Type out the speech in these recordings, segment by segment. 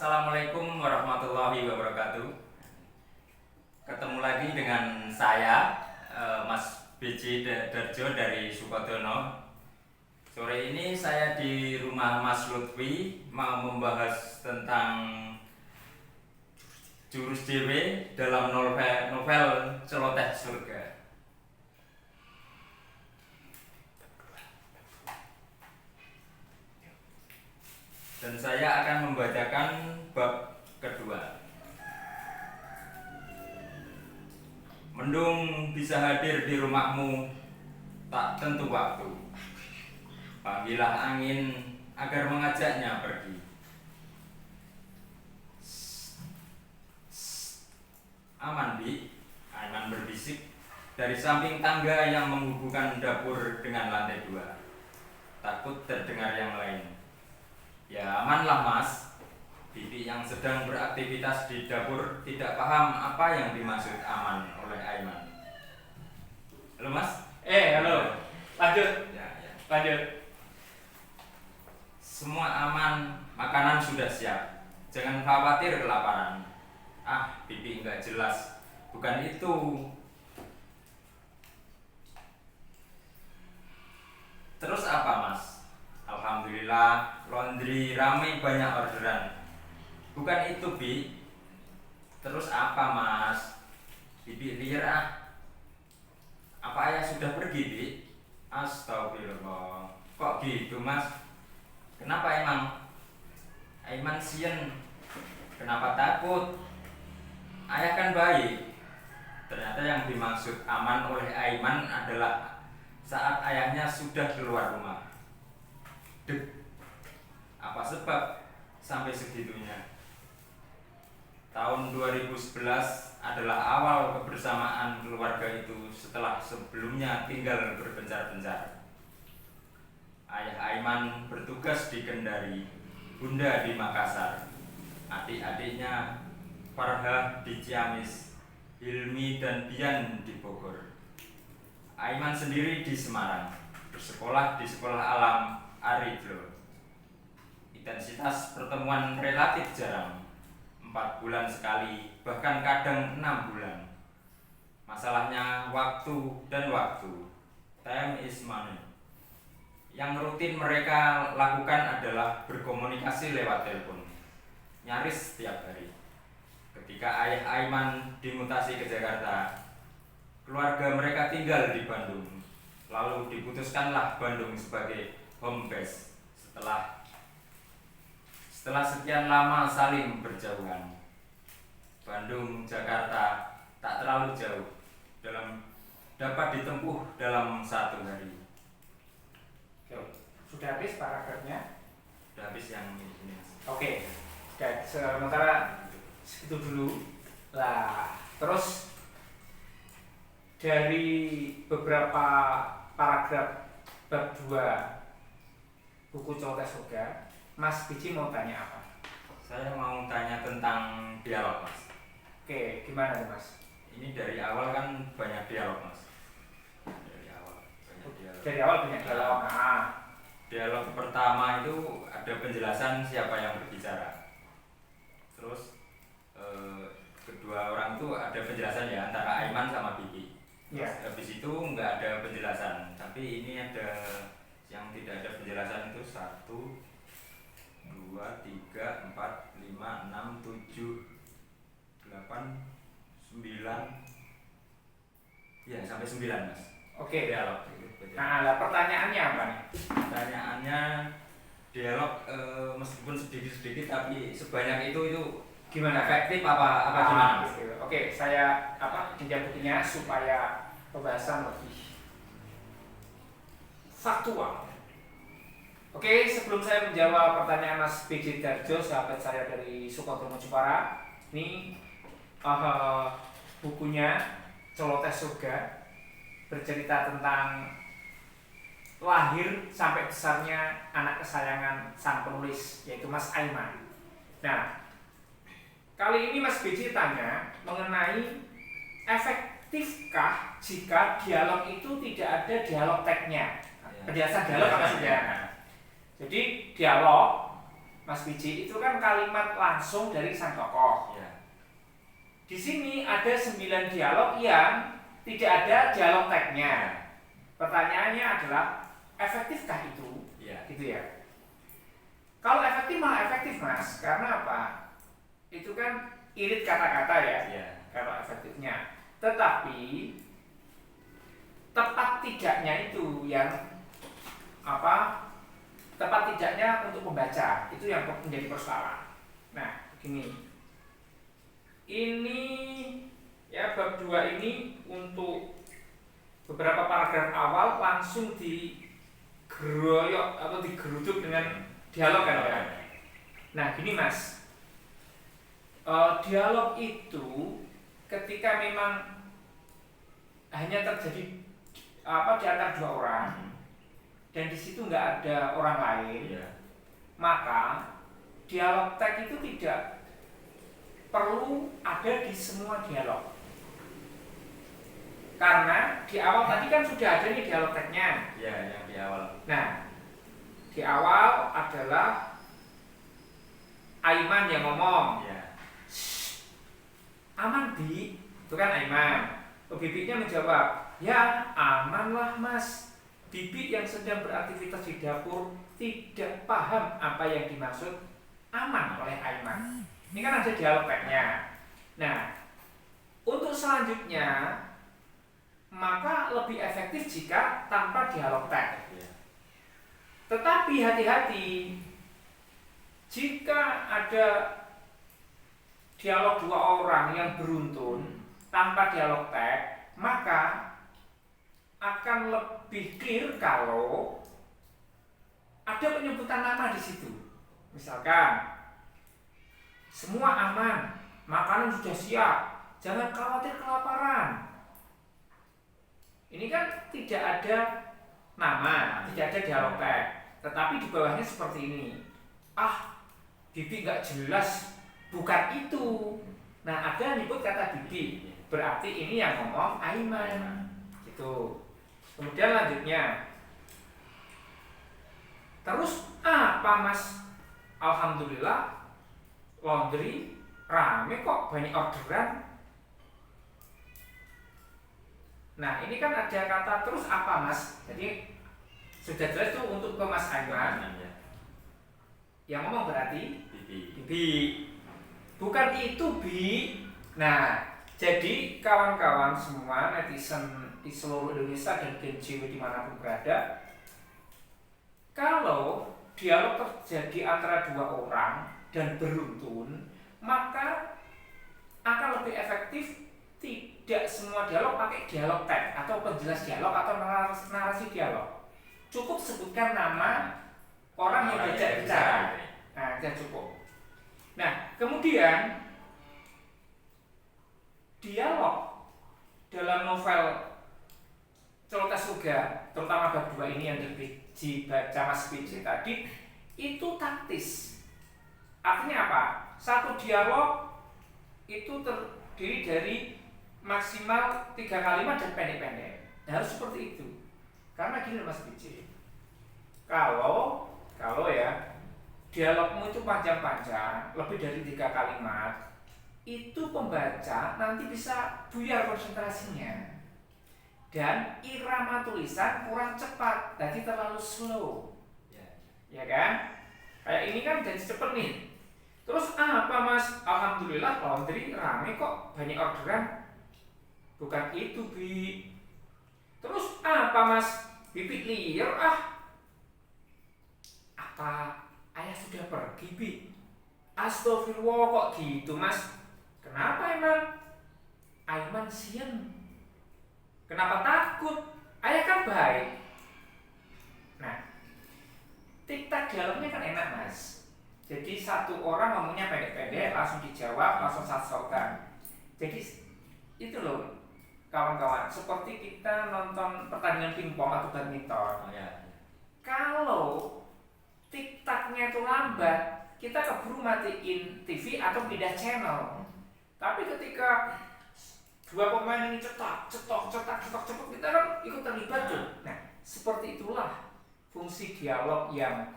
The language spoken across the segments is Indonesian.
Assalamualaikum warahmatullahi wabarakatuh. Ketemu lagi dengan saya, Mas B.J. Darjo dari Sukodono. Sore ini saya di rumah Mas Lutfi mau membahas tentang jurus dewe dalam novel Celoteh Surga. Dan saya akan membacakan bab kedua. Mendung bisa hadir di rumahmu, tak tentu waktu. Panggillah angin agar mengajaknya pergi. Aman, Bi. Aiman berbisik dari samping tangga yang menghubungkan dapur dengan lantai 2. Takut terdengar yang lain. Ya amanlah, Mas. Bibi yang sedang beraktivitas di dapur tidak paham apa yang dimaksud aman oleh Aiman. Halo, Mas. Halo. Lanjut. Ya. Lanjut. Semua aman, makanan sudah siap. Jangan khawatir kelaparan. Bibi enggak jelas. Bukan itu. Terus apa, Mas? Alhamdulillah, laundry ramai banyak orderan. Bukan itu, Bi. Terus apa, Mas? Bibi liar. Apa ayah sudah pergi, Bi? Astagfirullah. Kok gitu, Mas? Kenapa emang? Aiman sien. Kenapa takut? Ayah kan baik. Ternyata yang dimaksud aman oleh Aiman adalah saat ayahnya sudah keluar rumah. Apa sebab sampai segitunya? Tahun 2011 adalah awal kebersamaan keluarga itu setelah sebelumnya tinggal berpencar-pencar. Ayah Aiman bertugas di Kendari, Bunda di Makassar, adik-adiknya Farha di Ciamis, Hilmi dan Bian di Bogor. Aiman sendiri di Semarang, bersekolah di Sekolah Alam Aridlo. Intensitas pertemuan relatif jarang, 4 bulan sekali, bahkan kadang 6 bulan. Masalahnya waktu dan waktu. Time is money. Yang rutin mereka lakukan adalah berkomunikasi lewat telepon, nyaris setiap hari. Ketika ayah Aiman dimutasi ke Jakarta, keluarga mereka tinggal di Bandung. Lalu diputuskanlah Bandung sebagai home base setelah sekian lama saling berjauhan. Bandung, Jakarta tak terlalu jauh, dapat ditempuh dalam 1 hari. Sudah habis paragrafnya? Sudah habis yang ini. Oke. Sementara segitu dulu. Lah, terus dari beberapa paragraf bab 2 buku Celoteh Surga, Mas Bici mau tanya apa? Saya mau tanya tentang dialog, Mas. Oke, gimana nih, Mas? Ini dari awal kan banyak dialog, Mas. Dari awal banyak dialog. Dialog pertama itu ada penjelasan siapa yang berbicara. Terus kedua orang itu ada penjelasan ya antara Aiman sama Bibi. Ya. Habis itu nggak ada penjelasan, tapi ini ada yang tidak ada penjelasan itu 1, 2, 3, 4, 5, 6, 7, 8, 9. Ya, sampai 9, Mas. Oke. Dialog. Lah pertanyaannya apa nih? Pertanyaannya dialog meskipun sedikit-sedikit tapi sebanyak itu Gimana? efektif apa gimana? Gitu. Oke, saya menjawabnya supaya pembahasan lebih faktual. Oke, sebelum saya menjawab pertanyaan Mas B.J. Darjo, sahabat saya dari Sukodono Jepara, ini bukunya Celoteh Surga bercerita tentang lahir sampai besarnya anak kesayangan sang penulis, yaitu Mas Aiman. Nah, kali ini Mas B.J. tanya mengenai efektifkah jika dialog itu tidak ada dialog tagnya. Penjelasan dialog apa saja? Jadi dialog Mas Biji, itu kan kalimat langsung dari sang tokoh. Ya. Di sini ada 9 dialog yang tidak ada dialog tagnya. Pertanyaannya adalah efektifkah itu? Ya. Gitu ya. Kalau efektif malah efektif Mas, karena apa? Itu kan irit kata-kata ya. Ya. Kalau efektifnya. Tetapi tepat tidaknya itu yang apa? Tepat tidaknya untuk pembaca itu yang menjadi persoalan. Nah, begini. Ini ya bab 2 ini untuk beberapa paragraf awal langsung digeroyok atau digeruduk dengan dialog kan ya. Nah, gini Mas. Dialog itu ketika memang hanya terjadi di antara 2 orang dan di situ nggak ada orang lain, maka dialog tag itu tidak perlu ada di semua dialog. Karena di awal tadi kan sudah ada nih dialog tagnya. Ya, yang di awal. Nah, di awal adalah Aiman yang ngomong. Ya. Aman Bi, itu kan Aiman. Bibitnya menjawab, ya aman lah Mas. Bibi yang sedang beraktivitas di dapur tidak paham apa yang dimaksud aman oleh Aiman. Ini kan ada dialog tagnya. Nah, untuk selanjutnya maka lebih efektif jika tanpa dialog tag. Tetapi hati-hati, jika ada dialog 2 orang yang beruntun tanpa dialog tag, maka akan lebih clear kalau ada penyebutan nama di situ. Misalkan, semua aman, makanan sudah siap, jangan khawatir kelaparan. Ini kan tidak ada nama, tidak ada dialog tag, tetapi di bawahnya seperti ini. Bibi nggak jelas, bukan itu. Nah, ada nyebut kata bibi, berarti ini yang ngomong Aiman. Gitu. Kemudian lanjutnya, terus apa Mas? Alhamdulillah, laundry rame kok, banyak orderan. Nah, ini kan ada kata terus apa Mas? Jadi sudah jelas tuh untuk ke Mas Aiman. Yang ngomong berarti Bibi. Bukan itu Bi. Nah, jadi kawan-kawan semua netizen di seluruh Indonesia dan Gen Z dimanapun berada, kalau dialog terjadi antara 2 orang dan beruntun, maka akan lebih efektif tidak semua dialog pakai dialog tag atau penjelas dialog atau narasi dialog. Cukup sebutkan nama orang yang diajak bicara. Nah, sudah cukup. Nah, kemudian dialog dalam novel Celoteh Surga, terutama bab 2 ini yang dibaca Mas Biji tadi, itu taktis. Artinya apa? Satu dialog itu terdiri dari maksimal 3 kalimat dan pendek-pendek. Nah, harus seperti itu. Karena gini Mas Biji, kalau ya dialogmu itu panjang-panjang, lebih dari 3 kalimat, itu pembaca nanti bisa buyar konsentrasinya. Dan irama tulisan kurang cepat, jadi terlalu slow. Ya kan? Kayak ini kan jadi cepet nih. Terus apa Mas? Alhamdulillah laundry rame kok, banyak orderan. Bukan itu Bi. Terus apa Mas? Bibi liar Apa ayah sudah pergi Bi? Astagfirullah kok gitu Mas? Kenapa emang? Aiman sian. Kenapa takut? Ayah kan baik. Nah, tiktak dialognya kan enak Mas. Jadi satu orang ngomongnya pendek-pendek, langsung dijawab, langsung sasokan. Jadi itu loh kawan-kawan, seperti kita nonton pertandingan pingpong atau badminton. Kalau tiktaknya itu lambat, kita keburu matiin TV atau pindah channel. Tapi ketika 2 pemain ini cetak, kita kan ikut terlibat tuh. Nah, seperti itulah fungsi dialog yang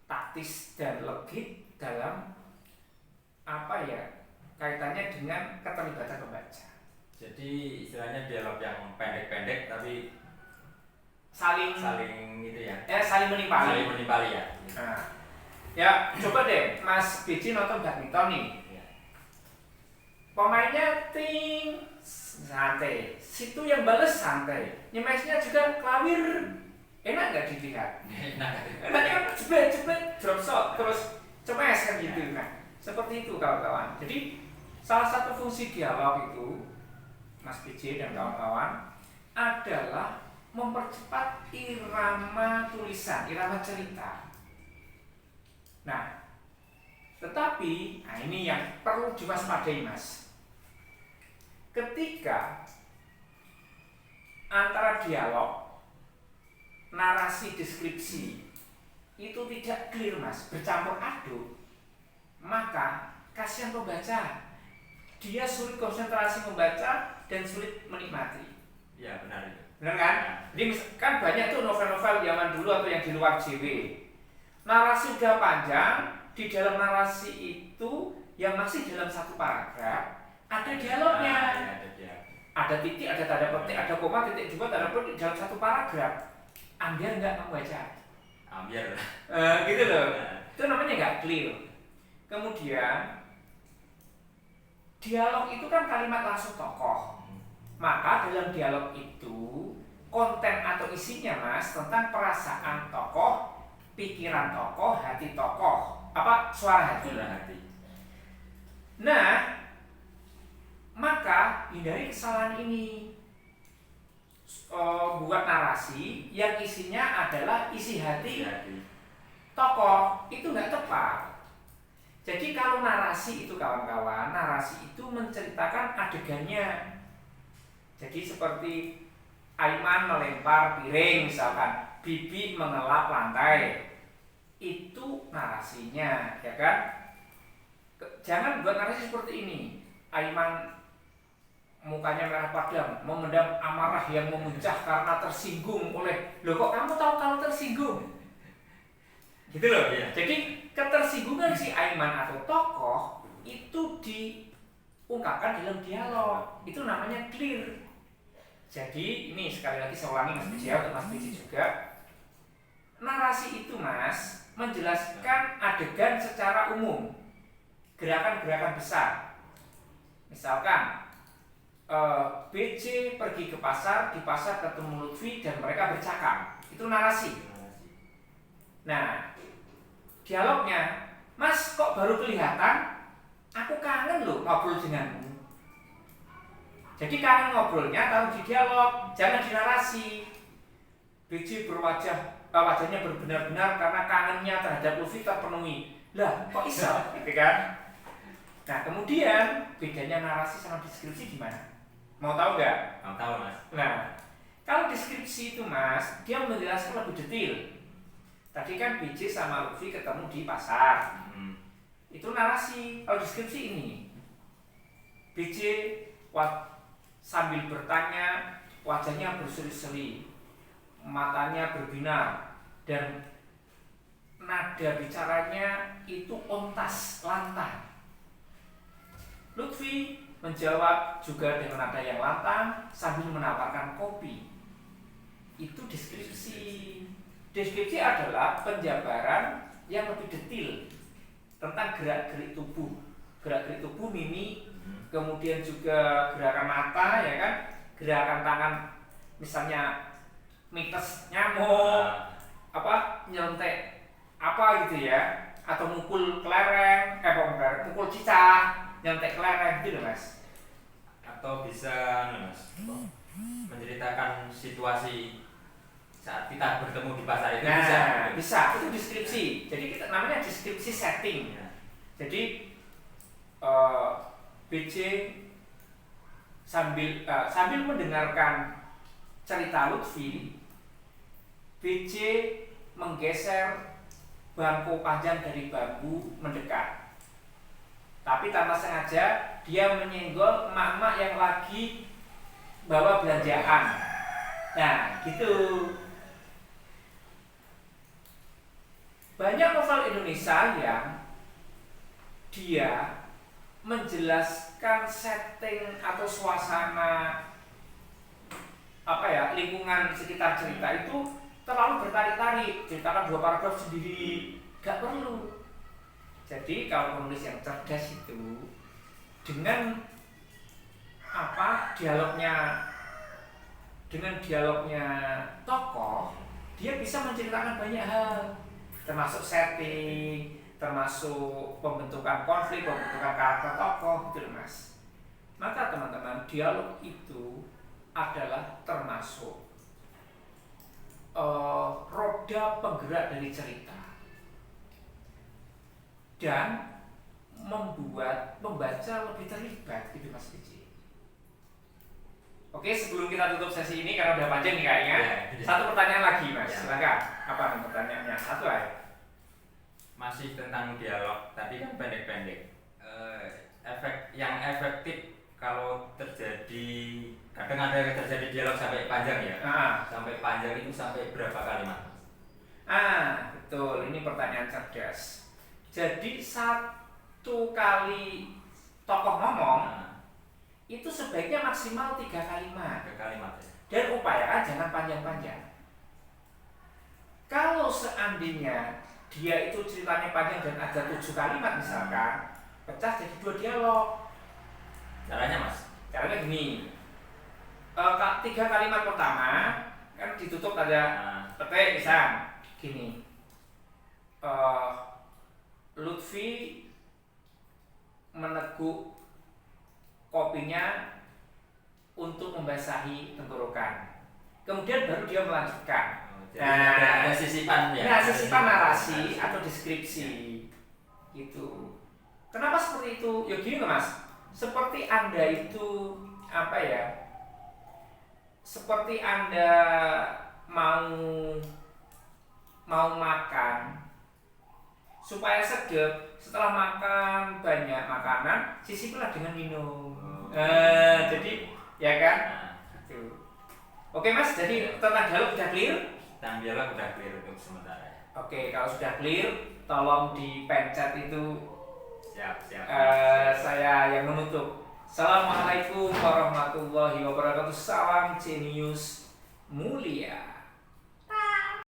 taktis dan legit dalam apa ya, kaitannya dengan keterlibatan pembaca. Jadi istilahnya dialog yang pendek-pendek tapi Saling itu ya. saling menimpali. Saling menimpali ya. Nah, ya coba deh Mas Biji nonton badminton nih. Ya. Pemainnya santai, situ yang bales santai, nyemesnya juga klawir, enak nggak dilihat? Enaknya jebret drop shot terus cemes kan gitu. Nah, seperti itu kawan-kawan. Jadi salah satu fungsi dialog itu, Mas PJ dan kawan-kawan, adalah mempercepat irama tulisan, irama cerita. Nah, tetapi ini yang perlu diwaspadai, Mas. Ketika antara dialog, narasi, deskripsi itu tidak clear, Mas, bercampur aduk, maka kasihan pembaca, dia sulit konsentrasi membaca dan sulit menikmati. Iya, benar itu. Benar kan? Jadi kan banyak tuh novel-novel zaman dulu atau yang di luar JW. Narasi udah panjang, di dalam narasi itu yang masih dalam satu paragraf ada dialognya. Ada titik, ada tanda petik, ada koma, titik dua, tanda petik dalam satu paragraf. Ambiar nggak membaca? Ambiar. Gitu loh. Itu namanya nggak clear. Kemudian dialog itu kan kalimat langsung tokoh. Maka dalam dialog itu konten atau isinya, Mas, tentang perasaan tokoh, pikiran tokoh, hati tokoh, suara hati. Nah, maka hindari kesalahan ini. Buat narasi yang isinya adalah isi hati tokoh, itu nggak tepat. Jadi kalau narasi itu kawan-kawan, narasi itu menceritakan adegannya. Jadi seperti Aiman melempar piring misalkan, Bibi mengelap lantai, itu narasinya, ya kan? Jangan buat narasi seperti ini. Aiman mukanya merah padam, memendam amarah yang memuncah karena tersinggung oleh, loh kok kamu tahu kalau tersinggung? Gitu loh. Iya. Jadi ketersinggungan si Aiman atau tokoh itu diungkapkan dalam dialog. Itu namanya clear. Jadi ini sekali lagi saya ulangi, Mas Biji, untuk Mas Biji juga. Narasi itu, Mas, menjelaskan adegan secara umum, gerakan-gerakan besar. Misalkan BJ pergi ke pasar, di pasar ketemu Lutfi dan mereka bercakap. Itu narasi. Nah, dialognya, Mas kok baru kelihatan? Aku kangen loh ngobrol denganmu. Jadi kangen ngobrolnya taruh di dialog, jangan di narasi. BJ wajahnya berbenar-benar karena kangennya terhadap Lutfi terpenuhi. Lah, kok iso? Gitu kan? Nah, kemudian bedanya narasi sama deskripsi gimana? Mau tahu nggak? Mau tahu, Mas. Nah, kalau deskripsi itu, Mas, dia menjelaskan lebih detail. Tadi kan BJ sama Lutfi ketemu di pasar. Itu narasi. Kalau deskripsi ini, BJ sambil bertanya, wajahnya berseri-seri, matanya berbinar, dan nada bicaranya itu ontas, lantang. Lutfi menjawab juga dengan nada yang lantang sambil menawarkan kopi. Itu deskripsi. Deskripsi adalah penjabaran yang lebih detail tentang gerak-gerik tubuh, mimik, kemudian juga gerakan mata, ya kan, gerakan tangan, misalnya mites nyamuk, nyelontek gitu ya, atau mukul kelereng, mukul cicak, nyelontek kelereng gitu loh, Mas. Atau bisa, Mas, menceritakan situasi saat kita bertemu di pasar itu. Bisa, itu deskripsi. Jadi kita namanya deskripsi setting. Jadi BJ sambil mendengarkan cerita Lutfi, BJ menggeser bangku panjang dari bambu mendekat. Tapi tanpa sengaja dia menyenggol emak-emak yang lagi bawa belanjaan. Nah, gitu. Banyak novel Indonesia yang dia menjelaskan setting atau suasana lingkungan sekitar cerita itu terlalu bertarik-tarik, ceritakan 2 paragraf sendiri, gak perlu. Jadi kalau penulis yang cerdas itu dengan dialognya tokoh, dia bisa menceritakan banyak hal, termasuk setting, termasuk pembentukan konflik, pembentukan karakter tokoh, gitu Mas. Maka teman-teman, dialog itu adalah termasuk roda penggerak dari cerita dan membuat pembaca lebih terlibat, gitu Mas Biji. Oke, sebelum kita tutup sesi ini karena udah panjang nih kayaknya, satu pertanyaan lagi Mas, silakan. Apa nih pertanyaannya? Satu aja. Masih tentang dialog, tadi kan pendek-pendek. Efek yang efektif kalau terjadi, kadang ada terjadi dialog sampai panjang ya. Sampai panjang itu sampai berapa kalimat? Betul. Ini pertanyaan cerdas. Jadi satu kali tokoh ngomong itu sebaiknya maksimal 3 kalimat. 3 kalimat ya. Dan upayakan jangan panjang-panjang. Kalau seandainya dia itu ceritanya panjang dan ada 7 kalimat misalkan, pecah jadi 2 dialog. Caranya Mas? Caranya gini, 3 kalimat pertama kan ditutup ada petik misal gini, Lutfi meneguk kopinya untuk membasahi tenggorokan. Kemudian baru dia melanjutkan. Ada sisipan ya. Nah, sisipan narasi atau deskripsi gitu. Kenapa seperti itu? Ya gini loh Mas. Seperti Anda itu seperti Anda mau makan supaya sedap, setelah makan banyak makanan, sisiplah dengan minum. Jadi ya kan? Gitu. Oke Mas, jadi tentang dialog sudah clear? Tentang dialog sudah clear untuk sementara. Oke, kalau sudah clear, tolong dipencet itu. Siap. Saya yang menutup. Assalamualaikum warahmatullahi wabarakatuh. Salam jenius mulia.